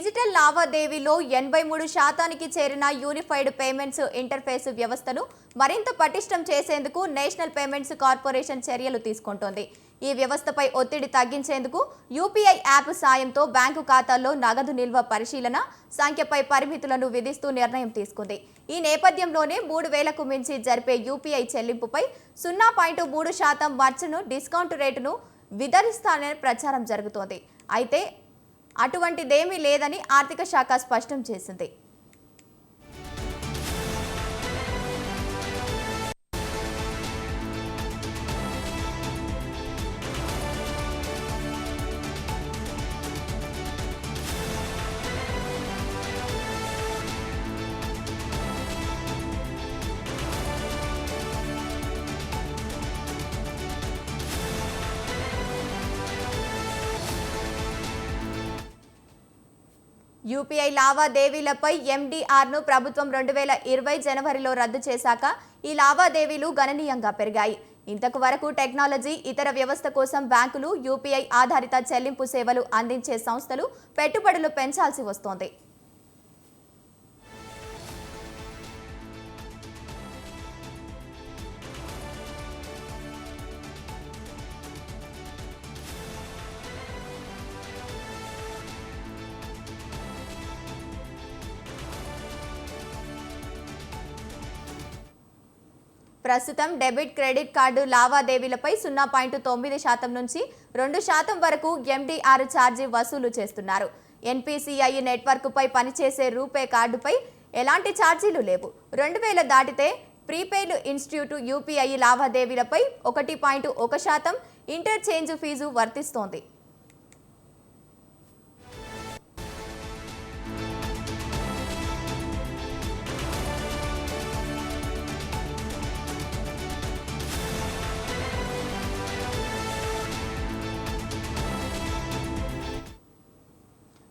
Digital లావాదేవీలో 83% చేరిన unified payments interface వ్యవస్థను మరింత పటిష్టం చేసేందుకు నేషనల్ పేమెంట్స్ కార్పొరేషన్ చర్యలు తీసుకుంటోంది. ఈ వ్యవస్థపై ఒత్తిడి తగ్గించేందుకు యూపీఐ యాప్ సాయంతో బ్యాంకు ఖాతాల్లో నగదు నిల్వ పరిశీలన సంఖ్యపై పరిమితులను విధిస్తూ నిర్ణయం తీసుకుంది. ఈ నేపథ్యంలోనే 3,000కు మించి జరిపే యూపీఐ చెల్లింపుపై 0.3% మర్చను డిస్కౌంట్ రేటును విధిస్తానని ప్రచారం జరుగుతోంది. అయితే అటువంటిదేమీ లేదని ఆర్థిక శాఖ స్పష్టం చేసింది. యూపీఐ లావాదేవీలపై ఎండీఆర్ను ప్రభుత్వం 2020 జనవరిలో రద్దు చేశాక ఈ లావాదేవీలు గణనీయంగా పెరిగాయి. ఇంతకు వరకు టెక్నాలజీ ఇతర వ్యవస్థ కోసం బ్యాంకులు, యూపీఐ ఆధారిత చెల్లింపు సేవలు అందించే సంస్థలు పెట్టుబడులు పెంచాల్సి వస్తోంది. ప్రస్తుతం డెబిట్, క్రెడిట్ కార్డు లావాదేవీలపై 0.9% నుంచి 2% వరకు ఎండీఆర్ ఛార్జీ వసూలు చేస్తున్నారు. ఎన్పీసీఐ నెట్వర్క్పై పనిచేసే రూపే కార్డుపై ఎలాంటి ఛార్జీలు లేవు. 2000 దాటితే ప్రీపెయిడ్ ఇన్స్టిట్యూట్ యూపీఐ లావాదేవీలపై 1.1% ఇంటర్చేంజ్ ఫీజు వర్తిస్తోంది.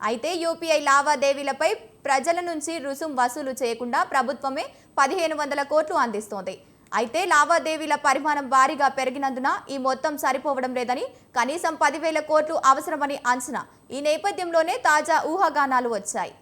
అయితే యూపీఐ లావాదేవీలపై ప్రజల నుంచి రుసుం వసూలు చేయకుండా ప్రభుత్వమే 1,500 కోట్లు అందిస్తోంది. అయితే లావాదేవీల పరిమాణం భారీగా పెరిగినందున ఈ మొత్తం సరిపోవడం లేదని, కనీసం 10,000 కోట్లు అవసరమని అంచనా. ఈ నేపథ్యంలోనే తాజా ఊహాగానాలు వచ్చాయి.